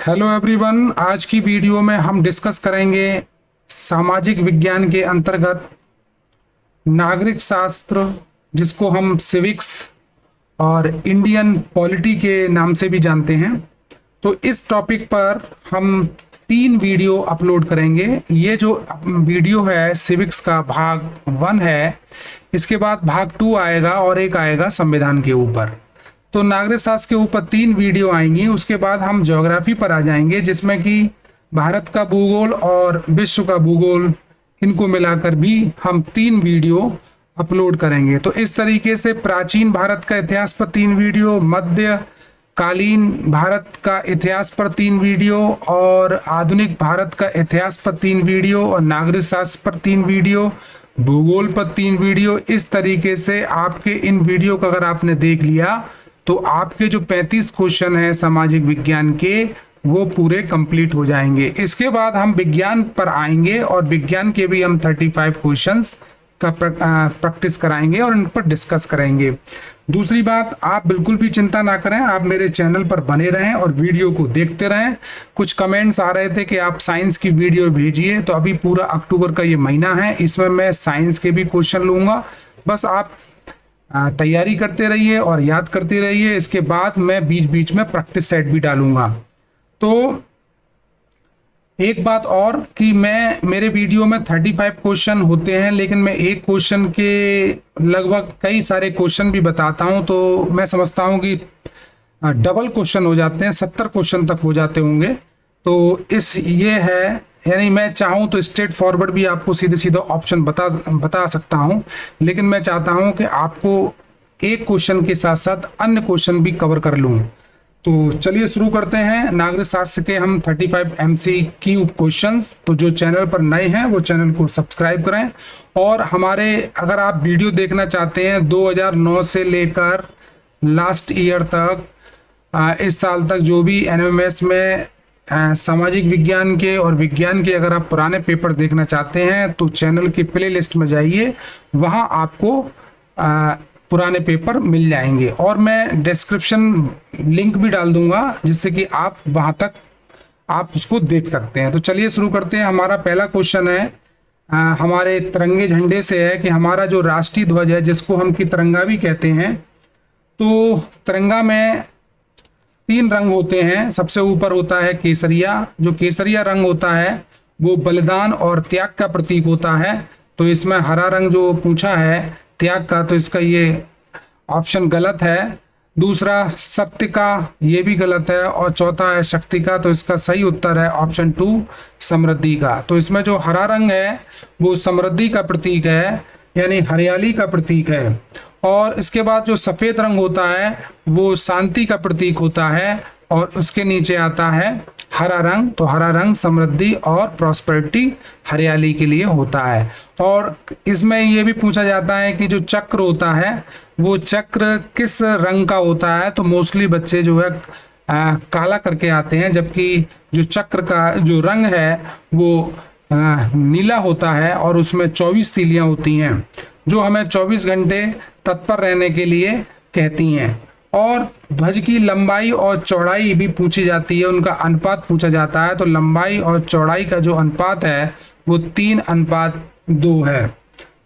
Hello everyone, आज की video में हम डिस्कस करेंगे सामाजिक विज्ञान के अंतर्गत नागरिक शास्त्र, जिसको हम सिविक्स और इंडियन पॉलिटी के नाम से भी जानते हैं। तो इस टॉपिक पर हम 3 वीडियो अपलोड करेंगे। ये जो वीडियो है सिविक्स का भाग 1 है, इसके बाद भाग 2 आएगा और एक आएगा संविधान के ऊपर। तो नागरिक शास्त्र के ऊपर 3 वीडियो आएंगी। उसके बाद हम ज्योग्राफी पर आ जाएंगे, जिसमें कि भारत का भूगोल और विश्व का भूगोल, इनको मिलाकर भी हम 3 वीडियो अपलोड करेंगे। तो इस तरीके से प्राचीन भारत का इतिहास पर 3 वीडियो, मध्यकालीन भारत का इतिहास पर 3 वीडियो और आधुनिक भारत का इतिहास पर 3 वीडियो और नागरिक शास्त्र पर 3 वीडियो, भूगोल पर 3 वीडियो। इस तरीके से आपके इन वीडियो को अगर आपने देख लिया तो आपके जो 35 क्वेश्चन हैं सामाजिक विज्ञान के, वो पूरे कंप्लीट हो जाएंगे। इसके बाद हम विज्ञान पर आएंगे और विज्ञान के भी हम 35 क्वेश्चंस का प्रैक्टिस कराएंगे और इन पर डिस्कस करेंगे। दूसरी बात, आप बिल्कुल भी चिंता ना करें, आप मेरे चैनल पर बने रहें और वीडियो को देखते रहें। कुछ कमेंट्स आ रहे थे कि आप साइंस की वीडियो भेजिए, तो अभी पूरा अक्टूबर का ये महीना है, इसमें मैं साइंस के भी क्वेश्चन लूँगा। बस आप तैयारी करते रहिए और याद करते रहिए। इसके बाद मैं बीच बीच में प्रैक्टिस सेट भी डालूंगा। तो एक बात और कि मेरे वीडियो में 35 क्वेश्चन होते हैं, लेकिन मैं एक क्वेश्चन के लगभग कई सारे क्वेश्चन भी बताता हूं। तो मैं समझता हूं कि डबल क्वेश्चन हो जाते हैं, 70 क्वेश्चन तक हो जाते होंगे। तो ये है, यानी मैं चाहूँ तो स्ट्रेट फॉरवर्ड भी आपको सीधे सीधे ऑप्शन बता सकता हूँ, लेकिन मैं चाहता हूँ कि आपको एक क्वेश्चन के साथ साथ अन्य क्वेश्चन भी कवर कर लूँ। तो चलिए शुरू करते हैं नागरिक शास्त्र के हम 35 MCQ क्वेश्चंस। तो जो चैनल पर नए हैं वो चैनल को सब्सक्राइब करें और अगर आप वीडियो देखना चाहते हैं 2009 से लेकर लास्ट ईयर तक, इस साल तक जो भी NMS में सामाजिक विज्ञान के और विज्ञान के अगर आप पुराने पेपर देखना चाहते हैं तो चैनल की प्लेलिस्ट में जाइए, वहां आपको पुराने पेपर मिल जाएंगे और मैं डिस्क्रिप्शन लिंक भी डाल दूंगा, जिससे कि आप वहां तक आप उसको देख सकते हैं। तो चलिए शुरू करते हैं। हमारा पहला क्वेश्चन है हमारे तिरंगे झंडे से, है कि हमारा जो राष्ट्रीय ध्वज है, जिसको हम की तिरंगा भी कहते हैं, तो तिरंगा में 3 रंग होते हैं। सबसे ऊपर होता है केसरिया। जो केसरिया रंग होता है वो बलिदान और त्याग का प्रतीक होता है। तो इसमें हरा रंग जो पूछा है त्याग का, तो इसका ये ऑप्शन गलत है। दूसरा सत्य का, ये भी गलत है। और चौथा है शक्ति का, तो इसका सही उत्तर है ऑप्शन 2 समृद्धि का। तो इसमें जो हरा रंग है वो समृद्धि का प्रतीक है, यानी हरियाली का प्रतीक है। और इसके बाद जो सफेद रंग होता है वो शांति का प्रतीक होता है और उसके नीचे आता है हरा रंग। तो हरा रंग समृद्धि और प्रॉस्पेरिटी, हरियाली के लिए होता है। और इसमें ये भी पूछा जाता है कि जो चक्र होता है वो चक्र किस रंग का होता है। तो मोस्टली बच्चे जो है काला करके आते हैं, जबकि जो चक्र का जो रंग है वो नीला होता है और उसमें 24 तीलियां होती हैं, जो हमें 24 घंटे तत्पर रहने के लिए कहती हैं। और ध्वज की लंबाई और चौड़ाई भी पूछी जाती है, उनका अनुपात पूछा जाता है। तो लंबाई और चौड़ाई का जो अनुपात है वो 3:2 है।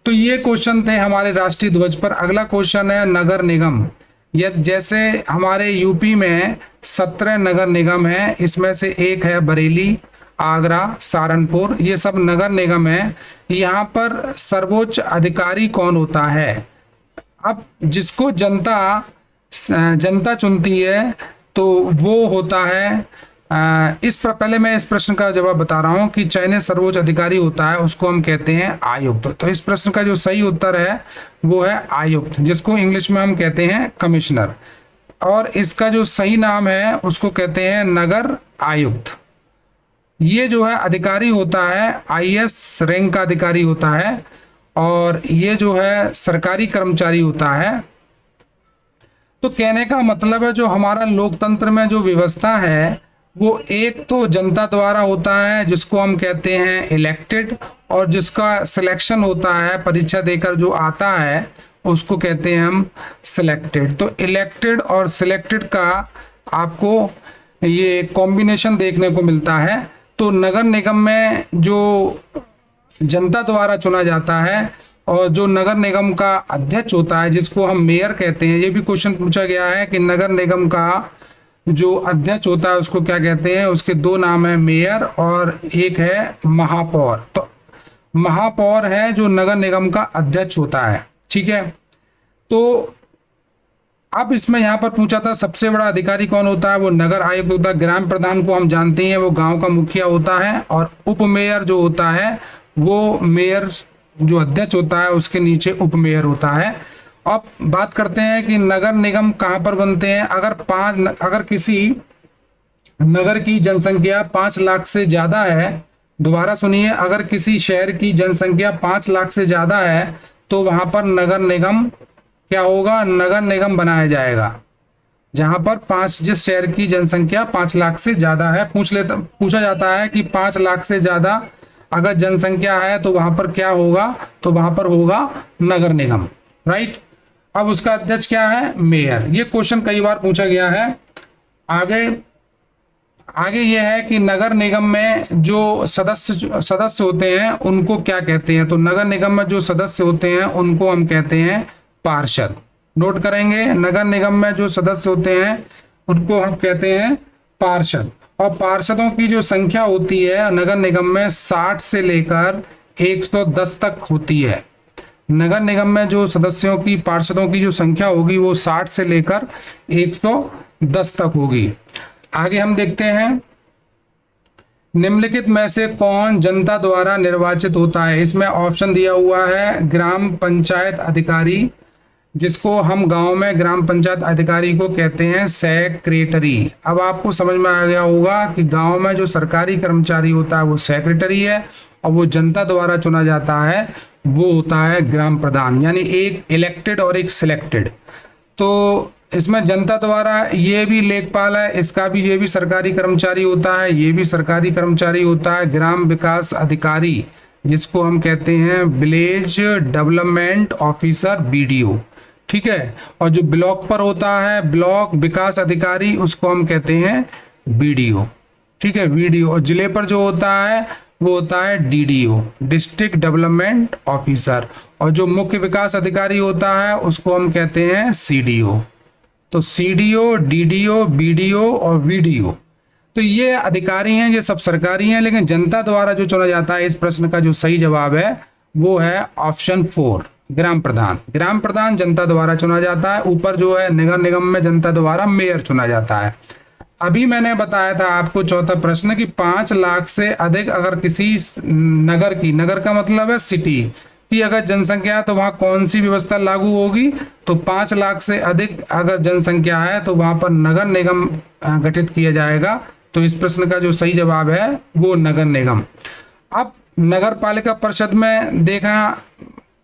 तो ये क्वेश्चन थे हमारे राष्ट्रीय ध्वज पर। अगला क्वेश्चन है नगर निगम। जैसे हमारे यूपी में 17 नगर निगम है, इसमें से एक है बरेली, आगरा, सहारनपुर, ये सब नगर निगम है। यहाँ पर सर्वोच्च अधिकारी कौन होता है? अब जिसको जनता चुनती है तो वो होता है पहले मैं इस प्रश्न का जवाब बता रहा हूं कि चयनित सर्वोच्च अधिकारी होता है, उसको हम कहते हैं आयुक्त। तो इस प्रश्न का जो सही उत्तर है वो है आयुक्त, जिसको इंग्लिश में हम कहते हैं कमिश्नर। और इसका जो सही नाम है उसको कहते हैं नगर आयुक्त। ये जो है अधिकारी होता है IAS रैंक का अधिकारी होता है और ये जो है सरकारी कर्मचारी होता है। तो कहने का मतलब है जो हमारा लोकतंत्र में जो व्यवस्था है वो एक तो जनता द्वारा होता है, जिसको हम कहते हैं इलेक्टेड, और जिसका सिलेक्शन होता है परीक्षा देकर जो आता है उसको कहते हैं हम सिलेक्टेड। तो इलेक्टेड और सिलेक्टेड का आपको ये कॉम्बिनेशन देखने को मिलता है। तो नगर निगम में जो जनता द्वारा चुना जाता है और जो नगर निगम का अध्यक्ष होता है जिसको हम मेयर कहते हैं, ये भी क्वेश्चन पूछा गया है कि नगर निगम का जो अध्यक्ष होता है उसको क्या कहते हैं। उसके दो नाम है, मेयर और एक है महापौर। तो महापौर है जो नगर निगम का अध्यक्ष होता है, ठीक है। तो अब इसमें यहाँ पर पूछा था सबसे बड़ा अधिकारी कौन होता है, वो नगर आयुक्त होता है। ग्राम प्रधान को हम जानते हैं वो गांव का मुखिया होता है, और उप मेयर जो होता है वो मेयर जो अध्यक्ष होता है उसके नीचे उप मेयर होता है। अब बात करते हैं कि नगर निगम कहाँ पर बनते हैं। अगर किसी नगर की जनसंख्या 5 लाख से ज्यादा है, दोबारा सुनिए, अगर किसी शहर की जनसंख्या 5 लाख से ज्यादा है तो वहां पर नगर निगम क्या होगा, नगर निगम बनाया जाएगा। जहां पर जिस शहर की जनसंख्या 5 लाख से ज्यादा है, पूछा जाता है कि 5 लाख से ज्यादा अगर जनसंख्या है तो वहां पर क्या होगा, तो वहां पर होगा नगर निगम, राइट। अब उसका अध्यक्ष क्या है, मेयर। ये क्वेश्चन कई बार पूछा गया है। आगे ये है कि नगर निगम में जो सदस्य होते हैं उनको क्या कहते हैं। तो नगर निगम में जो सदस्य होते हैं उनको हम कहते हैं पार्षद। नोट करेंगे, नगर निगम में जो सदस्य होते हैं उनको हम कहते हैं पार्षद। और पार्षदों की जो संख्या होती है नगर निगम में 60 से लेकर 110 तक होती है। नगर निगम में जो सदस्यों की, पार्षदों की जो संख्या होगी वो 60 से लेकर 110 तक होगी। आगे हम देखते हैं, निम्नलिखित में से कौन जनता द्वारा निर्वाचित होता है। इसमें ऑप्शन दिया हुआ है ग्राम पंचायत अधिकारी, जिसको हम गांव में ग्राम पंचायत अधिकारी को कहते हैं सेक्रेटरी। अब आपको समझ में आ गया होगा कि गांव में जो सरकारी कर्मचारी होता है वो सेक्रेटरी है, और वो जनता द्वारा चुना जाता है वो होता है ग्राम प्रधान, यानी एक इलेक्टेड और एक सिलेक्टेड। तो इसमें जनता द्वारा ये भी लेखपाल है, इसका भी, ये भी सरकारी कर्मचारी होता है, ये भी सरकारी कर्मचारी होता है। ग्राम विकास अधिकारी जिसको हम कहते हैं विलेज डेवलपमेंट ऑफिसर, BDO, ठीक है। और जो ब्लॉक पर होता है ब्लॉक विकास अधिकारी उसको हम कहते हैं BDO, ठीक है, BDO। और जिले पर जो होता है वो होता है DDO, डिस्ट्रिक्ट डेवलपमेंट ऑफिसर। और जो मुख्य विकास अधिकारी होता है उसको हम कहते हैं CDO। तो CDO, DDO, BDO और VDO, तो ये अधिकारी हैं, ये सब सरकारी हैं। लेकिन जनता द्वारा जो चुना जाता है, इस प्रश्न का जो सही जवाब है वो है ऑप्शन 4, ग्राम प्रधान। ग्राम प्रधान जनता द्वारा चुना जाता है। ऊपर जो है नगर निगम में जनता द्वारा मेयर चुना जाता है। अभी मैंने बताया था आपको चौथा प्रश्न कि 5 लाख से अधिक अगर किसी नगर की, नगर का मतलब है सिटी की, अगर जनसंख्या है तो वहां कौन सी व्यवस्था लागू होगी। तो 5 लाख से अधिक अगर जनसंख्या है तो वहां पर नगर निगम गठित किया जाएगा। तो इस प्रश्न का जो सही जवाब है वो नगर निगम। अब नगर पालिका परिषद में देखा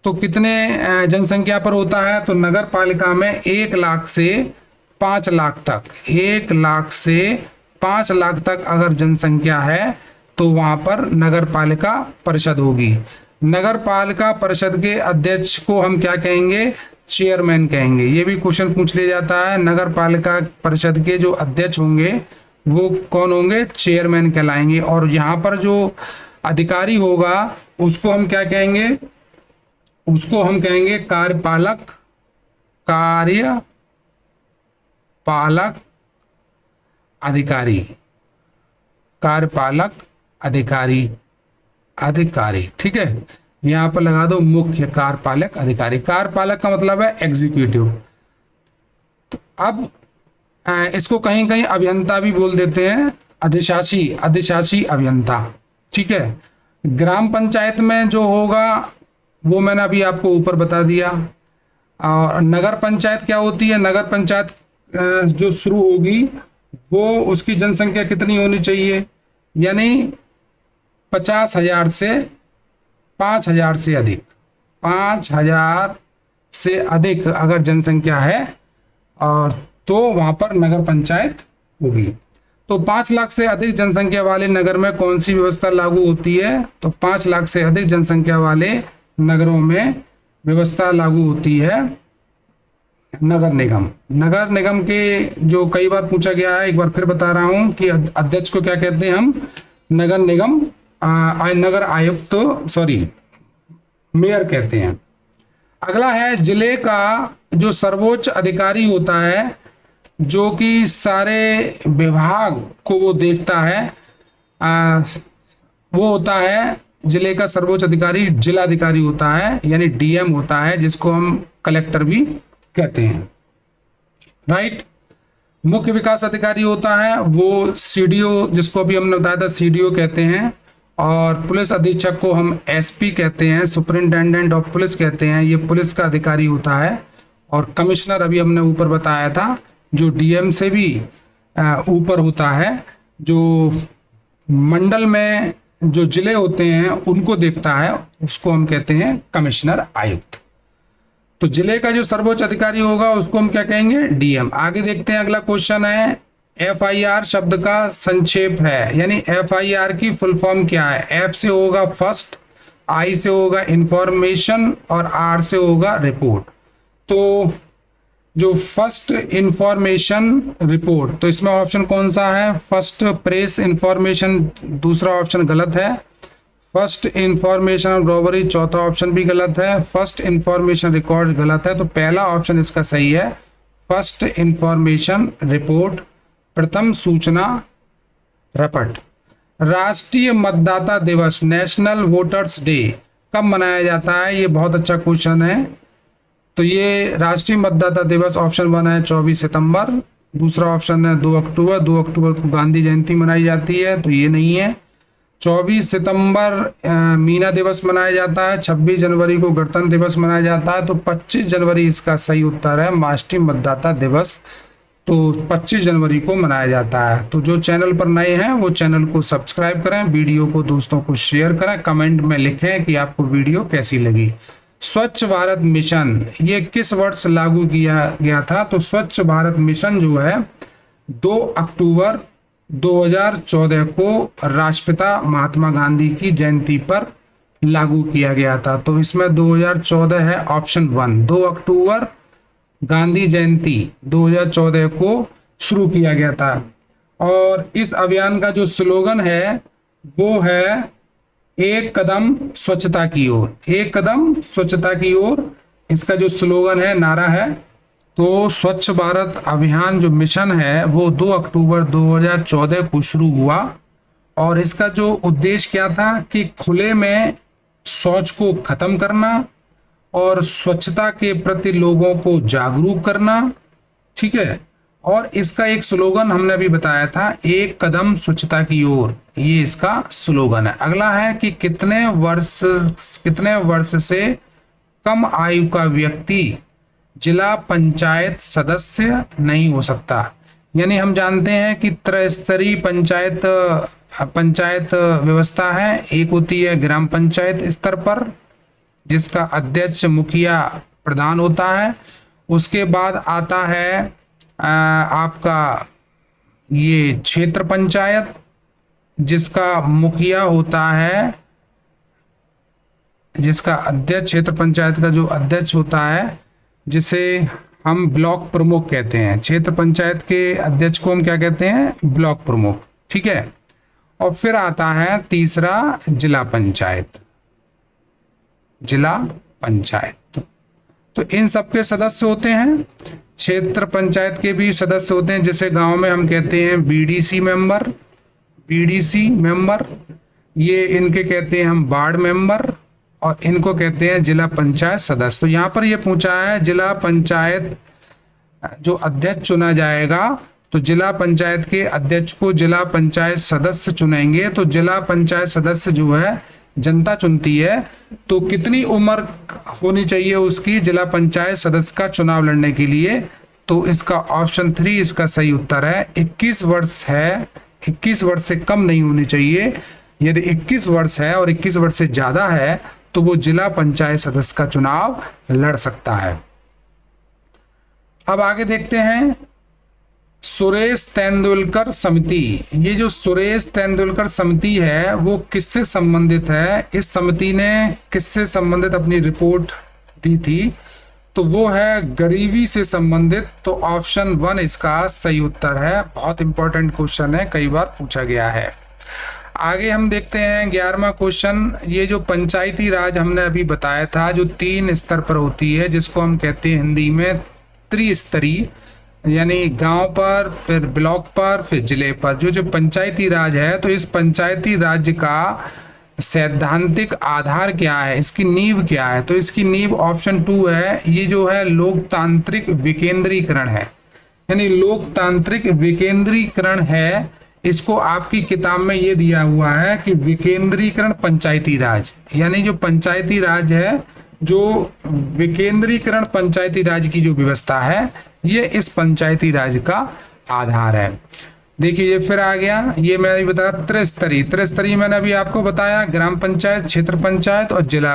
तो कितने जनसंख्या पर होता है। तो नगर पालिका में 1 लाख से 5 लाख तक, 1 लाख से 5 लाख तक अगर जनसंख्या है तो वहां पर नगर पालिका परिषद होगी। नगर पालिका परिषद के अध्यक्ष को हम क्या कहेंगे, चेयरमैन कहेंगे। ये भी क्वेश्चन पूछ लिया जाता है। नगर पालिका परिषद के जो अध्यक्ष होंगे वो कौन होंगे, चेयरमैन कहलाएंगे। और यहाँ पर जो अधिकारी होगा उसको हम क्या कहेंगे, उसको हम कहेंगे कार्यपालक, कार्यपालक अधिकारी, कार्यपालक अधिकारी, अधिकारी, ठीक है। यहां पर लगा दो मुख्य कार्यपालक अधिकारी। कार्यपालक का मतलब है एग्जीक्यूटिव। तो अब इसको कहीं कहीं अभियंता भी बोल देते हैं, अधिशासी, अधिशासी अभियंता, ठीक है। ग्राम पंचायत में जो होगा वो मैंने अभी आपको ऊपर बता दिया। और नगर पंचायत क्या होती है, नगर पंचायत जो शुरू होगी वो उसकी जनसंख्या कितनी होनी चाहिए, यानी 50,000 से 5,000 से अधिक, 5,000 से अधिक अगर जनसंख्या है और तो वहां पर नगर पंचायत होगी। तो 5 लाख से अधिक जनसंख्या वाले नगर में कौन सी व्यवस्था लागू होती है। तो 5 लाख से अधिक जनसंख्या वाले नगरों में व्यवस्था लागू होती है नगर निगम। नगर निगम के जो कई बार पूछा गया है, एक बार फिर बता रहा हूं कि अध्यक्ष को क्या कहते हैं हम, नगर निगम नगर आयुक्त सॉरी मेयर कहते हैं। अगला है जिले का जो सर्वोच्च अधिकारी होता है, जो कि सारे विभाग को वो देखता है, वो होता है जिले का सर्वोच्च अधिकारी, जिलाधिकारी होता है, यानी डीएम होता है, जिसको हम कलेक्टर भी कहते हैं, राइट। मुख्य विकास अधिकारी होता है वो सीडीओ, जिसको अभी हमने बताया था सीडीओ कहते हैं। और पुलिस अधीक्षक को हम एसपी कहते हैं, सुपरिंटेंडेंट ऑफ पुलिस कहते हैं, ये पुलिस का अधिकारी होता है। और कमिश्नर अभी हमने ऊपर बताया था, जो डीएम से भी ऊपर होता है, जो मंडल में जो जिले होते हैं उनको देखता है, उसको हम कहते हैं कमिश्नर आयुक्त। तो जिले का जो सर्वोच्च अधिकारी होगा उसको हम क्या कहेंगे, डीएम। आगे देखते हैं, अगला क्वेश्चन है एफआईआर शब्द का संक्षेप है, यानी एफआईआर की फुल फॉर्म क्या है। एफ से होगा फर्स्ट, आई से होगा इंफॉर्मेशन और आर से होगा रिपोर्ट। तो जो फर्स्ट इंफॉर्मेशन रिपोर्ट, तो इसमें ऑप्शन कौन सा है, फर्स्ट प्रेस इंफॉर्मेशन, दूसरा ऑप्शन गलत है। फर्स्ट इंफॉर्मेशन ऑफ रॉबरी, चौथा ऑप्शन भी गलत है। फर्स्ट इंफॉर्मेशन रिकॉर्ड गलत है, तो पहला ऑप्शन इसका सही है, फर्स्ट इंफॉर्मेशन रिपोर्ट, प्रथम सूचना रपट। राष्ट्रीय मतदाता दिवस, नेशनल वोटर्स डे, कब मनाया जाता है, ये बहुत अच्छा क्वेश्चन है। तो ये राष्ट्रीय मतदाता दिवस ऑप्शन 1 है 24 सितंबर, दूसरा ऑप्शन है 2 अक्टूबर। 2 अक्टूबर को गांधी जयंती मनाई जाती है, तो ये नहीं है। 24 सितंबर मीना दिवस मनाया जाता है, 26 जनवरी को गणतंत्र दिवस मनाया जाता है, तो 25 जनवरी इसका सही उत्तर है, राष्ट्रीय मतदाता दिवस, तो 25 जनवरी को मनाया जाता है। तो जो चैनल पर नए हैं वो चैनल को सब्सक्राइब करें, वीडियो को दोस्तों को शेयर करें, कमेंट में लिखें कि आपको वीडियो कैसी लगी। स्वच्छ भारत मिशन ये किस वर्ष लागू किया गया था, तो स्वच्छ भारत मिशन जो है 2 अक्टूबर 2014 को राष्ट्रपिता महात्मा गांधी की जयंती पर लागू किया गया था। तो इसमें 2014 है ऑप्शन 1, 2 अक्टूबर गांधी जयंती 2014 को शुरू किया गया था। और इस अभियान का जो स्लोगन है वो है एक कदम स्वच्छता की ओर, एक कदम स्वच्छता की ओर, इसका जो स्लोगन है, नारा है। तो स्वच्छ भारत अभियान जो मिशन है वो 2 अक्टूबर 2014 को शुरू हुआ। और इसका जो उद्देश्य क्या था कि खुले में शौच को खत्म करना और स्वच्छता के प्रति लोगों को जागरूक करना, ठीक है। और इसका एक स्लोगन हमने अभी बताया था, एक कदम स्वच्छता की ओर, ये इसका स्लोगन है। अगला है कि कितने वर्ष से कम आयु का व्यक्ति जिला पंचायत सदस्य नहीं हो सकता। यानी हम जानते हैं कि त्रिस्तरीय पंचायत व्यवस्था है। एक होती है ग्राम पंचायत स्तर पर, जिसका अध्यक्ष मुखिया प्रधान होता है। उसके बाद आता है आपका ये क्षेत्र पंचायत, जिसका मुखिया होता है, जिसका अध्यक्ष, क्षेत्र पंचायत का जो अध्यक्ष होता है, जिसे हम ब्लॉक प्रमुख कहते हैं। क्षेत्र पंचायत के अध्यक्ष को हम क्या कहते हैं, ब्लॉक प्रमुख, ठीक है। और फिर आता है तीसरा जिला पंचायत, जिला पंचायत। तो इन सबके सदस्य होते हैं। क्षेत्र पंचायत के भी सदस्य होते हैं, जैसे गांव में हम कहते हैं बीडीसी मेंबर, बीडीसी मेंबर, ये इनके कहते हैं हम वार्ड मेंबर, और इनको कहते हैं जिला पंचायत सदस्य। तो यहाँ पर ये पूछा है जिला पंचायत जो अध्यक्ष चुना जाएगा, तो जिला पंचायत के अध्यक्ष को जिला पंचायत सदस्य चुनेंगे। तो जिला पंचायत सदस्य जो है जनता चुनती है, तो कितनी उम्र होनी चाहिए उसकी जिला पंचायत सदस्य का चुनाव लड़ने के लिए, तो इसका ऑप्शन 3 इसका सही उत्तर है। 21 वर्ष है, 21 वर्ष से कम नहीं होनी चाहिए। यदि 21 वर्ष है और 21 वर्ष से ज्यादा है तो वो जिला पंचायत सदस्य का चुनाव लड़ सकता है। अब आगे देखते हैं सुरेश तेंदुलकर समिति। ये जो सुरेश तेंदुलकर समिति है वो किससे संबंधित है, इस समिति ने किससे संबंधित अपनी रिपोर्ट दी थी, तो वो है गरीबी से संबंधित। तो ऑप्शन 1 इसका सही उत्तर है। बहुत इंपॉर्टेंट क्वेश्चन है, कई बार पूछा गया है। आगे हम देखते हैं 11वां क्वेश्चन। ये जो पंचायती राज हमने अभी बताया था, जो 3 स्तर पर होती है, जिसको हम कहते हैं हिंदी में त्रिस्तरीय, यानी गांव पर, फिर ब्लॉक पर, फिर जिले पर। जो पंचायती राज है, तो इस पंचायती राज का सैद्धांतिक आधार क्या है, इसकी नींव क्या है? तो इसकी नींव ऑप्शन 2 है, ये जो है लोकतांत्रिक विकेंद्रीकरण है, यानी लोकतांत्रिक विकेंद्रीकरण है। इसको आपकी किताब में ये दिया हुआ है कि विकेंद्रीकरण पंचायती राज, यानी जो पंचायती राज है, जो विकेंद्रीकरण पंचायती राज की जो व्यवस्था है, ये इस पंचायती राज का आधार है। देखिए ये फिर आ गया, ये मैंने बताया त्रिस्तरीय। त्रिस्तरीय मैंने अभी आपको बताया, ग्राम पंचायत, क्षेत्र पंचायत और जिला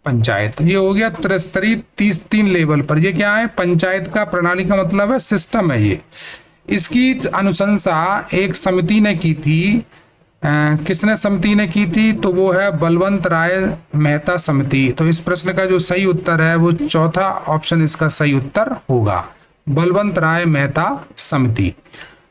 पंचायत। ये हो गया त्रिस्तरीय, 3 लेवल पर। ये क्या है? पंचायत का प्रणाली का मतलब है सिस्टम है ये। इसकी अनुशंसा एक समिति ने की थी। किसने समिति ने की थी? तो वो है बलवंत राय मेहता समिति। तो इस प्रश्न का जो सही उत्तर है वो चौथा ऑप्शन इसका सही उत्तर होगा, बलवंत राय मेहता समिति।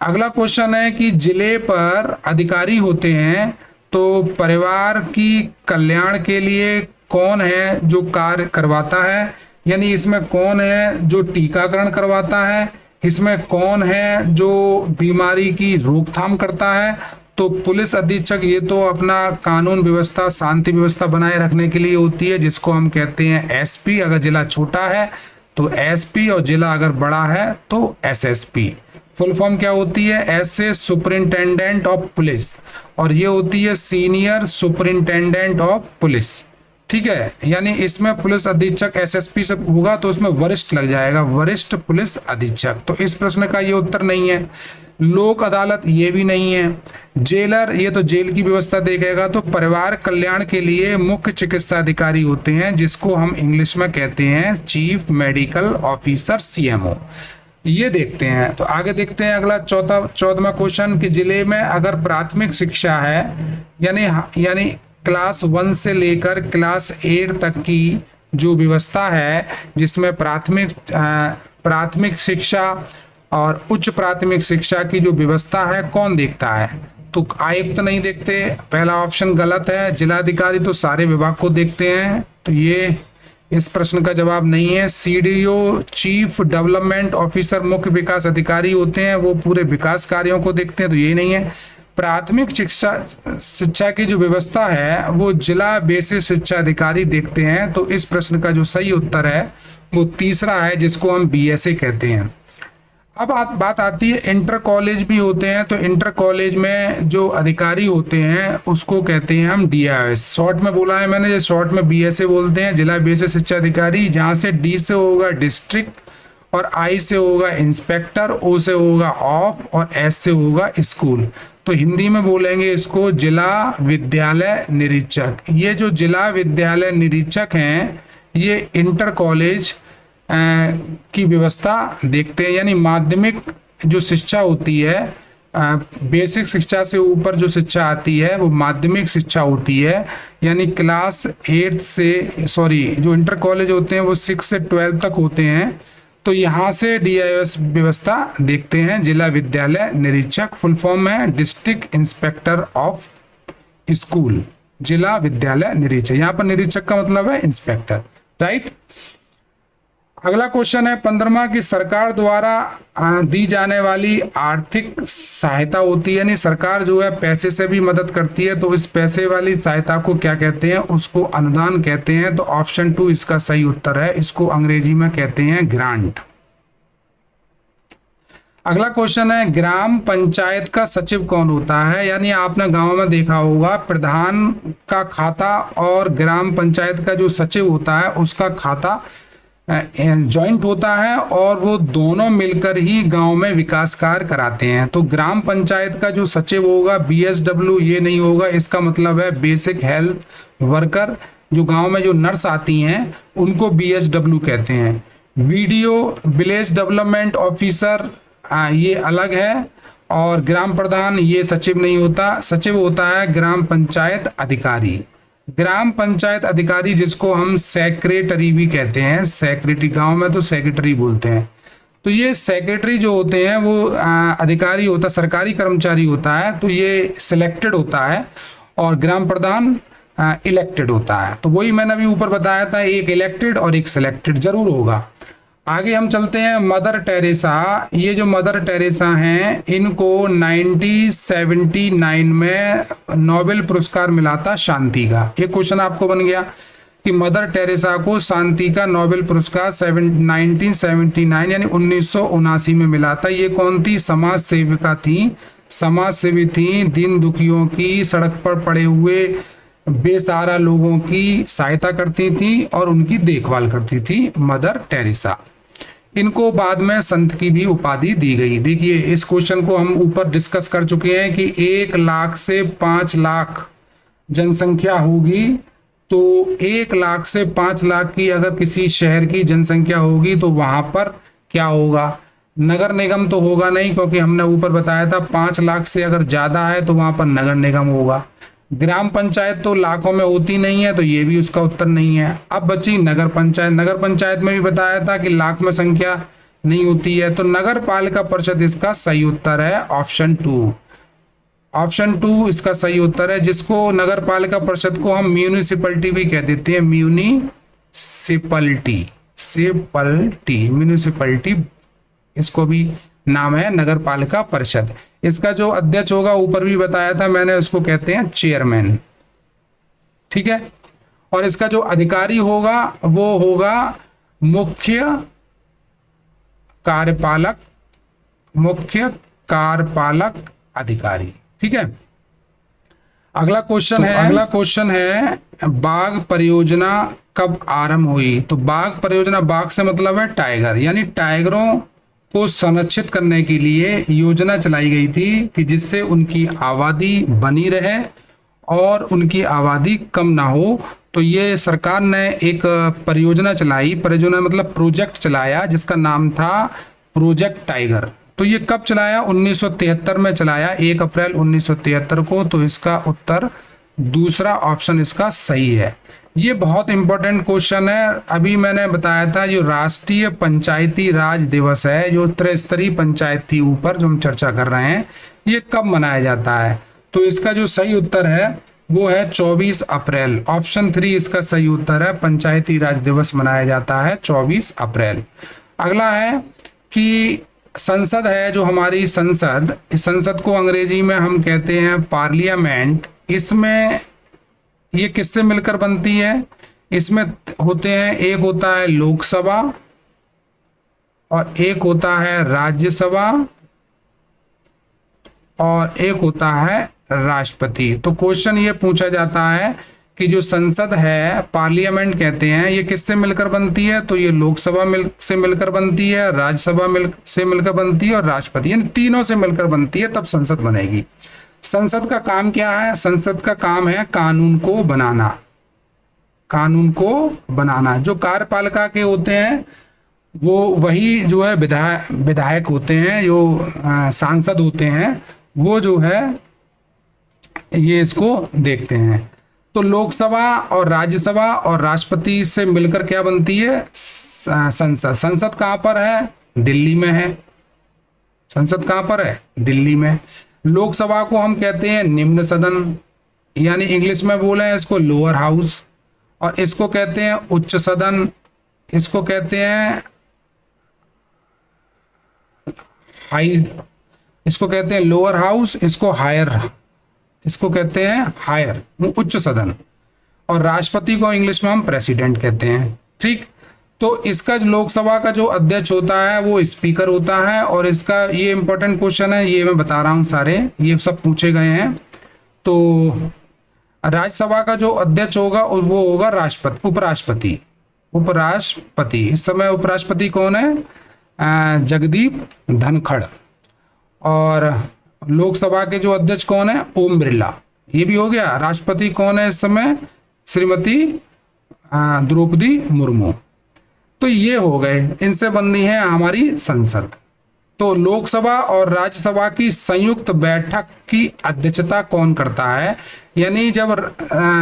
अगला क्वेश्चन है कि जिले पर अधिकारी होते हैं, तो परिवार की कल्याण के लिए कौन है जो कार्य करवाता है? यानी इसमें कौन है जो टीकाकरण करवाता है? इसमें कौन है जो बीमारी की रोकथाम करता है? तो पुलिस अधीक्षक। ये तो अपना कानून व्यवस्था, शांति व्यवस्था बनाए रखने के लिए होती है, जिसको हम कहते हैं एसपी। अगर जिला छोटा है तो एसपी, और जिला अगर बड़ा है तो एसएसपी। फुल फॉर्म क्या होती है? एसए सुपरिंटेंडेंट ऑफ पुलिस, और ये होती है सीनियर सुपरिंटेंडेंट ऑफ पुलिस। ठीक है, यानी इसमें पुलिस अधीक्षक एसएसपी से होगा तो उसमें वरिष्ठ लग जाएगा, वरिष्ठ पुलिस अधीक्षक। तो इस प्रश्न का ये उत्तर नहीं है। लोक अदालत ये भी नहीं है। जेलर, ये तो जेल की व्यवस्था देखेगा। तो परिवार कल्याण के लिए मुख्य चिकित्सा अधिकारी होते हैं, जिसको हम इंग्लिश में कहते हैं चीफ मेडिकल ऑफिसर, सीएमओ। ये देखते हैं। तो आगे देखते हैं अगला 14वां क्वेश्चन कि जिले में अगर प्राथमिक शिक्षा है, यानी क्लास 1 से लेकर क्लास 8 तक की जो व्यवस्था है, जिसमें प्राथमिक शिक्षा और उच्च प्राथमिक शिक्षा की जो व्यवस्था है, कौन देखता है? तो आयुक्त नहीं देखते, पहला ऑप्शन गलत है। जिलाधिकारी तो सारे विभाग को देखते हैं, तो ये इस प्रश्न का जवाब नहीं है। सीडीओ चीफ डेवलपमेंट ऑफिसर मुख्य विकास अधिकारी होते हैं, वो पूरे विकास कार्यों को देखते हैं, तो ये नहीं है। प्राथमिक शिक्षा की जो व्यवस्था है वो जिला बेसिक शिक्षा अधिकारी देखते हैं। तो इस प्रश्न का जो सही उत्तर है वो तीसरा है, जिसको हम बीएसए कहते हैं। अब बात आती है इंटर कॉलेज भी होते हैं, तो इंटर कॉलेज में जो अधिकारी होते हैं उसको कहते हैं हम डीआईएस। शॉर्ट में बोला है मैंने, शॉर्ट में बीएसए बोलते हैं, जिला बेसिक शिक्षा अधिकारी। जहां से डी से होगा डिस्ट्रिक्ट, और आई से होगा इंस्पेक्टर, ओ से होगा ऑफ, और एस से होगा स्कूल। तो हिंदी में बोलेंगे इसको जिला विद्यालय निरीक्षक। ये जो जिला विद्यालय निरीक्षक हैं, ये इंटर कॉलेज की व्यवस्था देखते हैं, यानी माध्यमिक जो शिक्षा होती है, बेसिक शिक्षा से ऊपर जो शिक्षा आती है वो माध्यमिक शिक्षा होती है। यानी क्लास 8 से, जो इंटर कॉलेज होते हैं वो 6 से 12 तक होते हैं। तो यहाँ से डीआईएस व्यवस्था देखते हैं, जिला विद्यालय निरीक्षक। फुल फॉर्म है डिस्ट्रिक्ट इंस्पेक्टर ऑफ स्कूल, जिला विद्यालय निरीक्षक। यहाँ पर निरीक्षक का मतलब है इंस्पेक्टर, राइट। अगला क्वेश्चन है 15वां की सरकार द्वारा दी जाने वाली आर्थिक सहायता होती है, यानी सरकार जो है पैसे से भी मदद करती है, तो इस पैसे वाली सहायता को क्या कहते हैं? उसको अनुदान कहते हैं। तो ऑप्शन 2 इसका सही उत्तर है, इसको अंग्रेजी में कहते हैं ग्रांट। अगला क्वेश्चन है ग्राम पंचायत का सचिव कौन होता है? यानी आपने गांव में देखा होगा प्रधान का खाता और ग्राम पंचायत का जो सचिव होता है उसका खाता जॉइंट होता है, और वो दोनों मिलकर ही गांव में विकास कार्य कराते हैं। तो ग्राम पंचायत का जो सचिव होगा बीएसडब्ल्यू ये नहीं होगा, इसका मतलब है बेसिक हेल्थ वर्कर। जो गांव में जो नर्स आती हैं उनको बीएसडब्ल्यू कहते हैं। वीडियो विलेज डेवलपमेंट ऑफिसर ये अलग है, और ग्राम प्रधान ये सचिव नहीं होता, सचिव होता है ग्राम पंचायत अधिकारी। ग्राम पंचायत अधिकारी, जिसको हम सेक्रेटरी भी कहते हैं, सेक्रेटरी, गांव में तो सेक्रेटरी बोलते हैं। तो ये सेक्रेटरी जो होते हैं वो अधिकारी होता, सरकारी कर्मचारी होता है, तो ये सिलेक्टेड होता है, और ग्राम प्रधान इलेक्टेड होता है। तो वही मैंने अभी ऊपर बताया था, एक इलेक्टेड और एक सिलेक्टेड जरूर होगा। आगे हम चलते हैं, मदर टेरेसा। ये जो मदर टेरेसा हैं, इनको 1979 में नोबेल पुरस्कार मिला था शांति का। ये क्वेश्चन आपको बन गया कि मदर टेरेसा को शांति का नोबेल पुरस्कार 1979 यानी 1979 में मिला था। ये कौन थी? समाज सेविका थी, समाज सेवी थी, दीन दुखियों की, सड़क पर पड़े हुए बेसहारा लोगों की सहायता करती थी और उनकी देखभाल करती थी मदर टेरेसा। इनको बाद में संत की भी उपाधि दी गई। देखिए, इस क्वेश्चन को हम ऊपर डिस्कस कर चुके हैं कि 1 लाख से 5 लाख जनसंख्या होगी, तो 1 लाख से 5 लाख की अगर किसी शहर की जनसंख्या होगी तो वहां पर क्या होगा? नगर निगम तो होगा नहीं, क्योंकि हमने ऊपर बताया था 5 लाख से अगर ज्यादा है तो वहां पर नगर निगम होगा। ग्राम पंचायत तो लाखों में होती नहीं है, तो ये भी उसका उत्तर नहीं है। अब बची नगर पंचायत। नगर पंचायत में भी बताया था कि लाख में संख्या नहीं होती है, तो नगर पालिका परिषद इसका सही उत्तर है, ऑप्शन 2। ऑप्शन 2 इसका सही उत्तर है, जिसको नगर पालिका परिषद को हम म्यूनिसिपलिटी भी कह देते हैं, म्यूनिसिपलिटी इसको भी नाम है, नगर पालिका परिषद। इसका जो अध्यक्ष होगा, ऊपर भी बताया था मैंने, उसको कहते हैं चेयरमैन, ठीक है। और इसका जो अधिकारी होगा वो होगा मुख्य कार्यपालक अधिकारी, ठीक है। अगला क्वेश्चन है बाघ परियोजना कब आरंभ हुई? तो बाघ परियोजना, बाघ से मतलब है टाइगर, यानी टाइगरों को संरक्षित करने के लिए योजना चलाई गई थी कि जिससे उनकी आबादी बनी रहे और उनकी आबादी कम ना हो। तो ये सरकार ने एक परियोजना चलाई, परियोजना मतलब प्रोजेक्ट चलाया, जिसका नाम था प्रोजेक्ट टाइगर। तो ये कब चलाया? 1973 में चलाया, 1 अप्रैल 1973 को। तो इसका उत्तर दूसरा ऑप्शन इसका सही है। ये बहुत इंपॉर्टेंट क्वेश्चन है। अभी मैंने बताया था जो राष्ट्रीय पंचायती राज दिवस है, जो त्रिस्तरीय पंचायत थी ऊपर जो हम चर्चा कर रहे हैं, ये कब मनाया जाता है? तो इसका जो सही उत्तर है वो है 24 अप्रैल। ऑप्शन 3 इसका सही उत्तर है, पंचायती राज दिवस मनाया जाता है 24 अप्रैल। अगला है कि संसद है, जो हमारी संसद, इस संसद को अंग्रेजी में हम कहते हैं पार्लियामेंट। इसमें ये किससे मिलकर बनती है? इसमें होते हैं, एक होता है लोकसभा और एक होता है राज्यसभा और एक होता है राष्ट्रपति। तो क्वेश्चन ये पूछा जाता है कि जो संसद है, पार्लियामेंट कहते हैं, ये किससे मिलकर बनती है? तो ये लोकसभा से मिलकर बनती है, राज्यसभा से मिलकर बनती है और राष्ट्रपति, यानी तीनों से मिलकर बनती है, तब संसद बनेगी। संसद का काम क्या है? संसद का काम है कानून को बनाना। जो कार्यपालिका के होते हैं वो वही जो है विधायक होते हैं, जो सांसद होते हैं, वो जो है ये इसको देखते हैं। तो लोकसभा और राज्यसभा और राष्ट्रपति से मिलकर क्या बनती है? संसद। संसद कहाँ पर है? दिल्ली में है। संसद कहाँ पर है? दिल्ली में। लोकसभा को हम कहते हैं निम्न सदन, यानी इंग्लिश में बोले हैं इसको लोअर हाउस, और इसको कहते हैं उच्च सदन, इसको कहते हैं इसको कहते हैं लोअर हाउस, इसको कहते हैं हायर, उच्च सदन। और राष्ट्रपति को इंग्लिश में हम प्रेसिडेंट कहते हैं, ठीक। तो इसका लोकसभा का जो अध्यक्ष होता है वो स्पीकर होता है। और इसका ये इंपॉर्टेंट क्वेश्चन है, ये मैं बता रहा हूं, सारे ये सब पूछे गए हैं। तो राज्यसभा का जो अध्यक्ष होगा वो होगा उपराष्ट्रपति। इस समय उपराष्ट्रपति कौन है? जगदीप धनखड़। और लोकसभा के जो अध्यक्ष कौन है? ओम बिरला। ये भी हो गया। राष्ट्रपति कौन है इस समय? श्रीमती द्रौपदी मुर्मू। तो ये हो गए, इनसे बननी है हमारी संसद, तो लोकसभा और राज्यसभा की संयुक्त बैठक की अध्यक्षता कौन करता है? यानी जब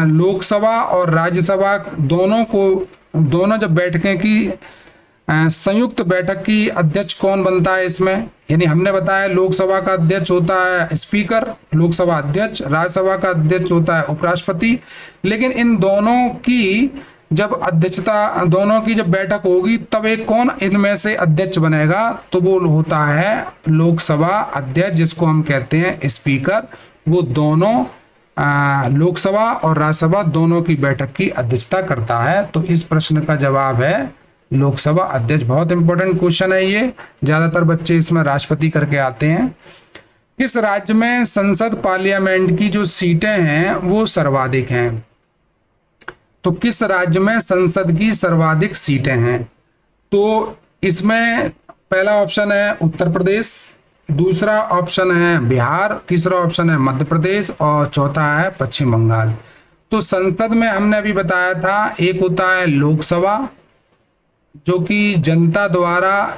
लोकसभा और राज्यसभा दोनों जब बैठकें की संयुक्त बैठक की अध्यक्ष कौन बनता है इसमें? यानी हमने बताया लोकसभा का अध्यक्ष होता है स्पीकर, लोकसभा अध्यक्ष, राज्यसभा का अध्यक्ष होता है उपराष्ट्रपति। लेकिन इन दोनों की जब अध्यक्षता, दोनों की जब बैठक होगी तब एक कौन इनमें से अध्यक्ष बनेगा? तो वो होता है लोकसभा अध्यक्ष, जिसको हम कहते हैं स्पीकर। वो दोनों लोकसभा और राज्यसभा दोनों की बैठक की अध्यक्षता करता है। तो इस प्रश्न का जवाब है लोकसभा अध्यक्ष। बहुत इंपॉर्टेंट क्वेश्चन है ये, ज्यादातर बच्चे इसमें राष्ट्रपति करके आते हैं। किस राज्य में संसद पार्लियामेंट की जो सीटें हैं वो सर्वाधिक हैं? तो किस राज्य में संसद की सर्वाधिक सीटें हैं? तो इसमें पहला ऑप्शन है उत्तर प्रदेश, दूसरा ऑप्शन है बिहार, तीसरा ऑप्शन है मध्य प्रदेश और चौथा है पश्चिम बंगाल। तो संसद में हमने अभी बताया था, एक होता है लोकसभा जो कि जनता द्वारा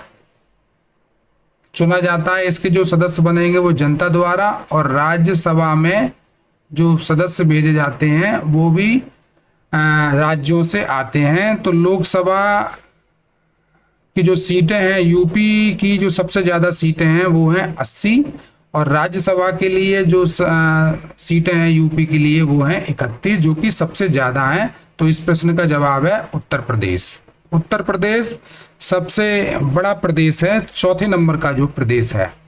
चुना जाता है, इसके जो सदस्य बनेंगे वो जनता द्वारा, और राज्यसभा में जो सदस्य भेजे जाते हैं वो भी राज्यों से आते हैं। तो लोकसभा की जो सीटें हैं, यूपी की जो सबसे ज़्यादा सीटें हैं वो हैं 80, और राज्यसभा के लिए जो सीटें हैं यूपी के लिए वो हैं 31, जो कि सबसे ज़्यादा हैं। तो इस प्रश्न का जवाब है उत्तर प्रदेश। उत्तर प्रदेश सबसे बड़ा प्रदेश है, चौथे नंबर का जो प्रदेश है।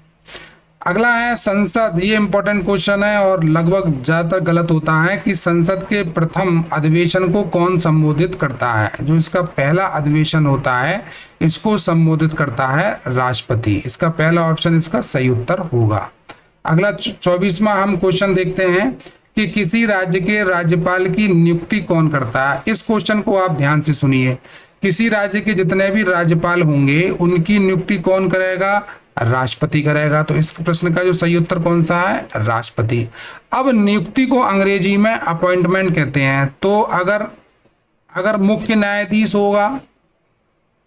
अगला है संसद। ये इंपॉर्टेंट क्वेश्चन है और लगभग ज्यादातर गलत होता है कि संसद के प्रथम अधिवेशन को कौन संबोधित करता है? जो इसका पहला अधिवेशन होता है इसको संबोधित करता है राष्ट्रपति। इसका पहला ऑप्शन इसका सही उत्तर होगा। अगला 24वां हम क्वेश्चन देखते हैं कि किसी राज्य के राज्यपाल की नियुक्ति कौन करता है? इस क्वेश्चन को आप ध्यान से सुनिए। किसी राज्य के जितने भी राज्यपाल होंगे उनकी नियुक्ति कौन करेगा? राष्ट्रपति करेगा। तो इस प्रश्न का जो सही उत्तर कौन सा है? राष्ट्रपति। अब नियुक्ति को अंग्रेजी में अपॉइंटमेंट कहते हैं। तो अगर मुख्य न्यायाधीश होगा,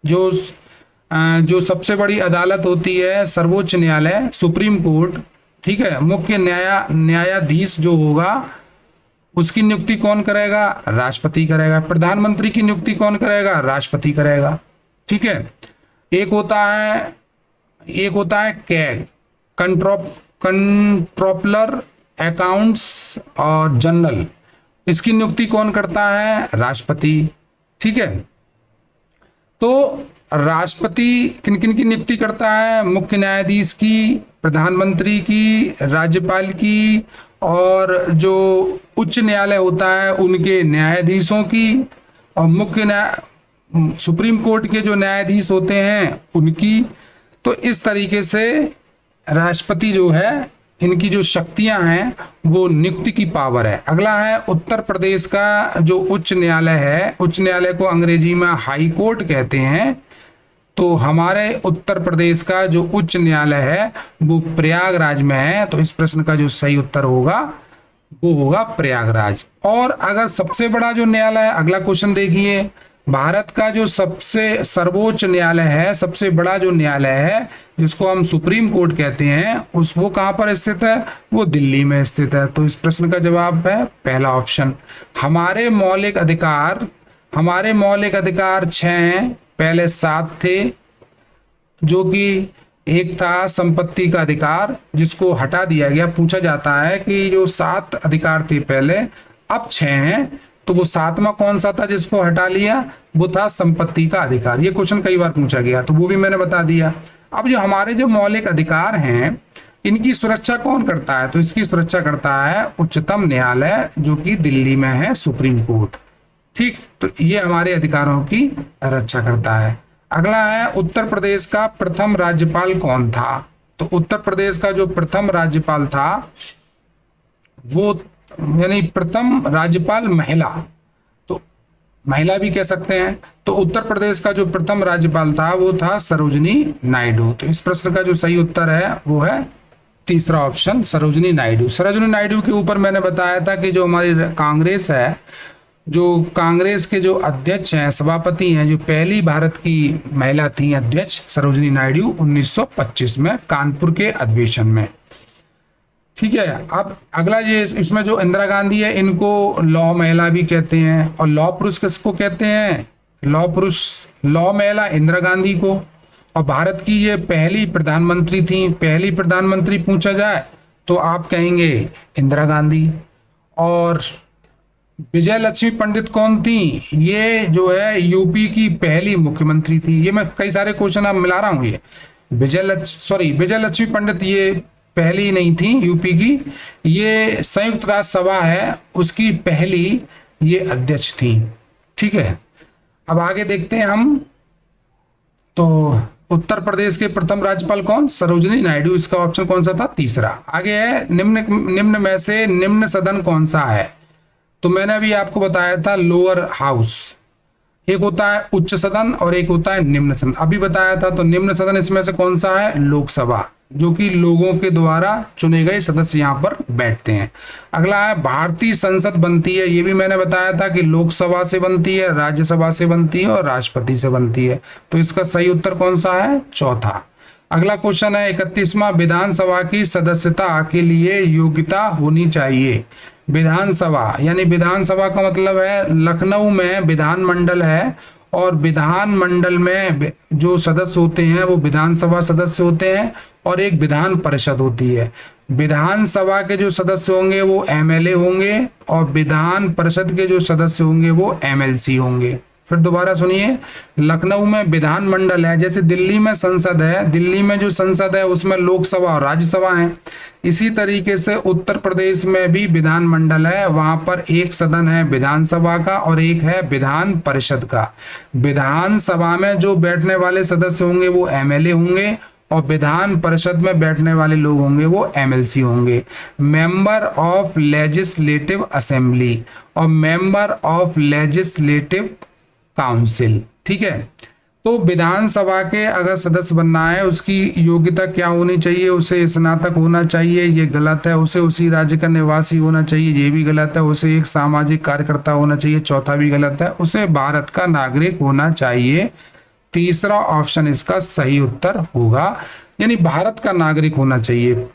जो सबसे बड़ी अदालत होती है सर्वोच्च न्यायालय सुप्रीम कोर्ट, ठीक है, मुख्य न्यायाधीश जो होगा उसकी नियुक्ति कौन करेगा? राष्ट्रपति करेगा। प्रधानमंत्री की नियुक्ति कौन करेगा? राष्ट्रपति करेगा। ठीक है। एक होता है कैग, कंट्रोलर अकाउंट्स और जनरल, इसकी नियुक्ति कौन करता है? राष्ट्रपति। ठीक है। तो राष्ट्रपति किन किन की नियुक्ति करता है? मुख्य न्यायाधीश की, प्रधानमंत्री की, राज्यपाल की, और जो उच्च न्यायालय होता है उनके न्यायाधीशों की, और सुप्रीम कोर्ट के जो न्यायाधीश होते हैं उनकी। तो इस तरीके से राष्ट्रपति जो है, इनकी जो शक्तियां हैं वो नियुक्ति की पावर है। अगला है उत्तर प्रदेश का जो उच्च न्यायालय है, उच्च न्यायालय को अंग्रेजी में हाई कोर्ट कहते हैं। तो हमारे उत्तर प्रदेश का जो उच्च न्यायालय है वो प्रयागराज में है। तो इस प्रश्न का जो सही उत्तर होगा वो होगा प्रयागराज। और अगर सबसे बड़ा जो न्यायालय है, अगला क्वेश्चन देखिए, भारत का जो सबसे सर्वोच्च न्यायालय है, सबसे बड़ा जो न्यायालय है जिसको हम सुप्रीम कोर्ट कहते हैं, वो कहाँ पर स्थित है? वो दिल्ली में स्थित है। तो इस प्रश्न का जवाब है पहला ऑप्शन। हमारे मौलिक अधिकार 6 हैं, पहले 7 थे, जो कि एक था संपत्ति का अधिकार जिसको हटा दिया गया। पूछा जाता है कि जो 7 अधिकार थे पहले, अब 6 हैं, तो वो 7वां कौन सा था जिसको हटा लिया? वो था संपत्ति का अधिकार। ये क्वेश्चन कई बार पूछा गया तो वो भी मैंने बता दिया। अब जो हमारे जो मौलिक अधिकार हैं इनकी सुरक्षा कौन करता है? तो इसकी सुरक्षा करता है उच्चतम न्यायालय जो कि दिल्ली में है, सुप्रीम कोर्ट। ठीक, तो ये हमारे अधिकारों की रक्षा करता है। अगला है उत्तर प्रदेश का प्रथम राज्यपाल कौन था? तो उत्तर प्रदेश का जो प्रथम राज्यपाल था वो, यानी प्रथम राज्यपाल महिला, तो महिला भी कह सकते हैं। तो उत्तर प्रदेश का जो प्रथम राज्यपाल था वो था सरोजिनी नायडू। तो इस प्रश्न का जो सही उत्तर है वो है तीसरा ऑप्शन, सरोजिनी नायडू। सरोजिनी नायडू के ऊपर मैंने बताया था कि जो हमारी कांग्रेस है जो कांग्रेस के जो अध्यक्ष हैं, सभापति हैं, जो पहली भारत की महिला थी अध्यक्ष सरोजिनी नायडू 1925 में कानपुर के अधिवेशन में। ठीक है। अब अगला ये इसमें जो इंदिरा गांधी है, इनको लौह महिला भी कहते हैं। और लौह पुरुष किसको कहते हैं? लौह पुरुष, लौह महिला इंदिरा गांधी को। और भारत की ये पहली प्रधानमंत्री थी। पहली प्रधानमंत्री पूछा जाए तो आप कहेंगे इंदिरा गांधी। और विजय लक्ष्मी पंडित कौन थी? ये जो है यूपी की पहली मुख्यमंत्री थी। ये मैं कई सारे क्वेश्चन अब मिला रहा हूँ। ये विजय लक्ष्मी पंडित ये पहली नहीं थी यूपी की, ये संयुक्त राष्ट्र सभा है उसकी पहली ये अध्यक्ष थी। ठीक है। अब आगे देखते हैं हम। तो उत्तर प्रदेश के प्रथम राज्यपाल कौन? सरोजिनी नायडू। इसका ऑप्शन कौन सा था? तीसरा। आगे है निम्न में से निम्न सदन कौन सा है? तो मैंने अभी आपको बताया था लोअर हाउस, एक होता है उच्च सदन और एक होता है निम्न सदन, अभी बताया था। तो निम्न सदन इसमें से कौन सा है? लोकसभा, जो कि लोगों के द्वारा चुने गए सदस्य यहाँ पर बैठते हैं। अगला है भारतीय संसद बनती है, ये भी मैंने बताया था कि लोकसभा से बनती है, राज्यसभा से बनती है और राष्ट्रपति से बनती है। तो इसका सही उत्तर कौन सा है? चौथा। अगला क्वेश्चन है 31वां, विधानसभा की सदस्यता के लिए योग्यता होनी चाहिए। विधानसभा यानी विधानसभा का मतलब है लखनऊ में विधानमंडल है, और विधानमंडल में जो सदस्य होते हैं वो विधानसभा सदस्य होते हैं, और एक विधान परिषद होती है। विधानसभा के जो सदस्य होंगे वो एमएलए होंगे, और विधान परिषद के जो सदस्य होंगे वो एमएलसी होंगे। फिर दोबारा सुनिए, लखनऊ में विधानमंडल है, जैसे दिल्ली में संसद है, दिल्ली में जो संसद है उसमें लोकसभा और राज्यसभा है। इसी तरीके से उत्तर प्रदेश में भी विधानमंडल है, वहां पर एक सदन है विधानसभा का और एक है विधान परिषद का। विधानसभा में जो बैठने वाले सदस्य होंगे वो एमएलए होंगे, और विधान परिषद में बैठने वाले लोग होंगे वो एमएलसी होंगे। मेंबर ऑफ लेजिस्लेटिव असेंबली और मेंबर ऑफ लेजिस्लेटिव काउंसिल। ठीक है। तो विधानसभा के अगर सदस्य बनना है उसकी योग्यता क्या होनी चाहिए? उसे स्नातक होना चाहिए, ये गलत है। उसे उसी राज्य का निवासी होना चाहिए, ये भी गलत है। उसे एक सामाजिक कार्यकर्ता होना चाहिए, चौथा भी गलत है। उसे भारत का नागरिक होना चाहिए, तीसरा ऑप्शन इसका सही उत्तर होगा, यानी भारत का नागरिक होना चाहिए।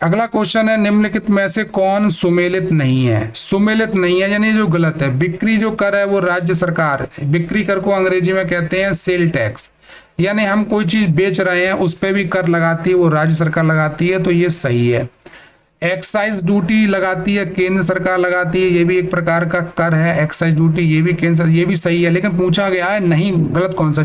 अगला क्वेश्चन है निम्नलिखित में से कौन सुमेलित नहीं है? सुमेलित नहीं है यानी जो गलत है। बिक्री जो कर है वो राज्य सरकार, बिक्री कर को अंग्रेजी में कहते हैं सेल टैक्स, यानी हम कोई चीज बेच रहे हैं उस पर भी कर लगाती है वो राज्य सरकार लगाती है, तो ये सही है। एक्साइज ड्यूटी लगाती है केंद्र सरकार लगाती है, ये भी एक प्रकार का कर है एक्साइज ड्यूटी, ये भी केंद्र, ये भी सही है। लेकिन पूछा गया है नहीं गलत कौन सा?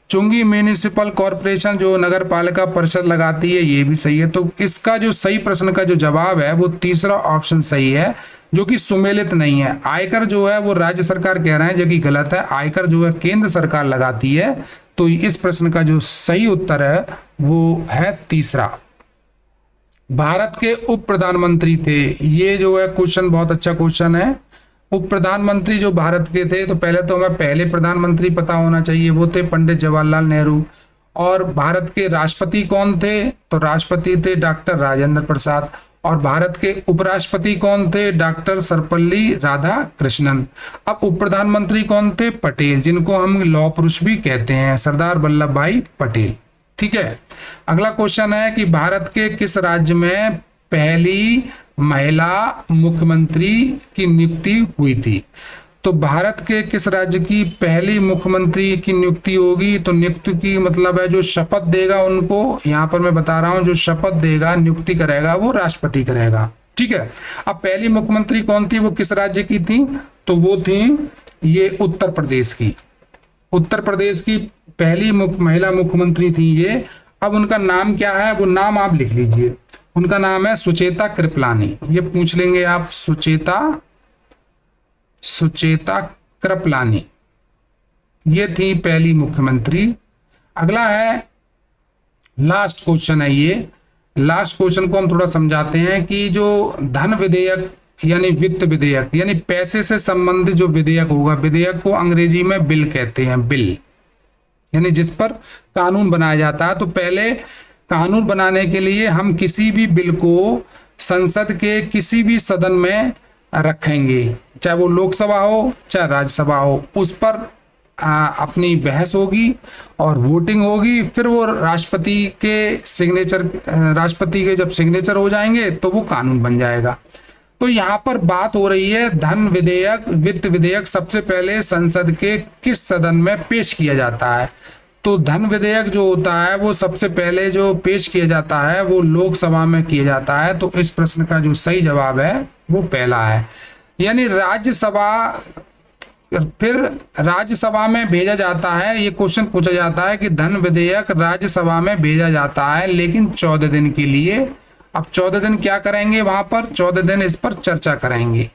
चुंगी म्यूनिसिपल कॉर्पोरेशन जो नगर पालिका परिषद लगाती है, ये भी सही है। तो इसका जो सही प्रश्न का जो जवाब है वो तीसरा ऑप्शन सही है, जो कि सुमेलित नहीं है। आयकर जो है वो राज्य सरकार कह रहे हैं, जो कि गलत है। आयकर जो है केंद्र सरकार लगाती है। तो इस प्रश्न का जो सही उत्तर है वो है तीसरा। भारत के उप प्रधानमंत्री थे, ये जो है क्वेश्चन बहुत अच्छा क्वेश्चन है। उप प्रधानमंत्री जो भारत के थे, तो पहले तो हमें पहले प्रधानमंत्री पता होना चाहिए, वो थे पंडित जवाहरलाल नेहरू। और भारत के राष्ट्रपति कौन थे? तो राष्ट्रपति थे डॉक्टर राजेंद्र प्रसाद। और भारत के उपराष्ट्रपति कौन थे? डॉक्टर सर्वपल्ली राधाकृष्णन। अब उप प्रधानमंत्री कौन थे? पटेल, जिनको हम लौह पुरुष भी कहते हैं, सरदार वल्लभ भाई पटेल। ठीक है। अगला क्वेश्चन है कि भारत के किस राज्य में पहली महिला मुख्यमंत्री की नियुक्ति हुई थी? तो भारत के किस राज्य की पहली मुख्यमंत्री की नियुक्ति होगी? तो नियुक्ति की मतलब है जो शपथ देगा उनको, यहां पर मैं बता रहा हूं, जो शपथ देगा नियुक्ति करेगा वो राष्ट्रपति करेगा। ठीक है। अब पहली मुख्यमंत्री कौन थी, वो किस राज्य की थी? तो वो थी ये उत्तर प्रदेश की। उत्तर प्रदेश की पहली महिला मुख्यमंत्री थी ये। अब उनका नाम क्या है? वो नाम आप लिख लीजिए, उनका नाम है सुचेता कृपलानी। ये पूछ लेंगे आप, सुचेता कृपलानी, ये थी पहली मुख्यमंत्री। अगला है लास्ट क्वेश्चन है, ये लास्ट क्वेश्चन को हम थोड़ा समझाते हैं कि जो धन विधेयक यानी वित्त विधेयक यानी पैसे से संबंधित जो विधेयक होगा, विधेयक को अंग्रेजी में बिल कहते हैं, बिल यानी जिस पर कानून बनाया जाता है। तो पहले कानून बनाने के लिए हम किसी भी बिल को संसद के किसी भी सदन में रखेंगे, चाहे वो लोकसभा हो चाहे राज्यसभा हो, उस पर अपनी बहस होगी और वोटिंग होगी। फिर वो राष्ट्रपति के सिग्नेचर, राष्ट्रपति के जब सिग्नेचर हो जाएंगे तो वो कानून बन जाएगा। तो यहाँ पर बात हो रही है धन विधेयक, वित्त विधेयक सबसे पहले संसद के किस सदन में पेश किया जाता है। तो धन विधेयक जो होता है वो सबसे पहले जो पेश किया जाता है वो लोकसभा में किया जाता है। तो इस प्रश्न का जो सही जवाब है वो पहला है, यानी राज्यसभा, फिर राज्यसभा में भेजा जाता है। ये क्वेश्चन पूछा जाता है कि धन विधेयक राज्यसभा में भेजा जाता है लेकिन 14 दिन के लिए। अब 14 दिन क्या करेंगे वहां पर, 14 दिन इस पर चर्चा करेंगे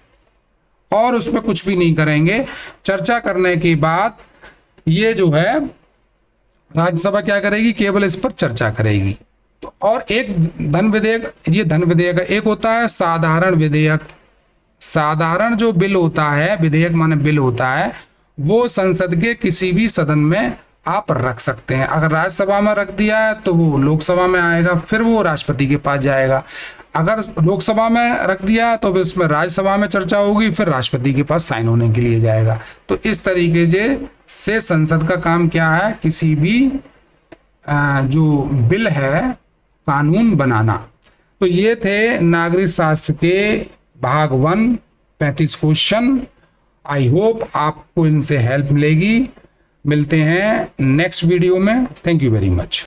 और उस पर कुछ भी नहीं करेंगे। चर्चा करने के बाद ये जो है राज्यसभा क्या करेगी, केवल इस पर चर्चा करेगी। तो और एक धन विधेयक, ये धन विधेयक, एक होता है साधारण विधेयक। साधारण जो बिल होता है, विधेयक माने बिल होता है, वो संसद के किसी भी सदन में आप रख सकते हैं। अगर राज्यसभा में रख दिया है तो वो लोकसभा में आएगा, फिर वो राष्ट्रपति के पास जाएगा। अगर लोकसभा में रख दिया तो उसमें राज्यसभा में चर्चा होगी, फिर राष्ट्रपति के पास साइन होने के लिए जाएगा। तो इस तरीके से संसद का काम क्या है, किसी भी जो बिल है कानून बनाना। तो ये थे नागरिक शास्त्र के भाग 1 35 क्वेश्चन। आई होप आपको इनसे हेल्प मिलेगी। मिलते हैं नेक्स्ट वीडियो में। Thank you very much.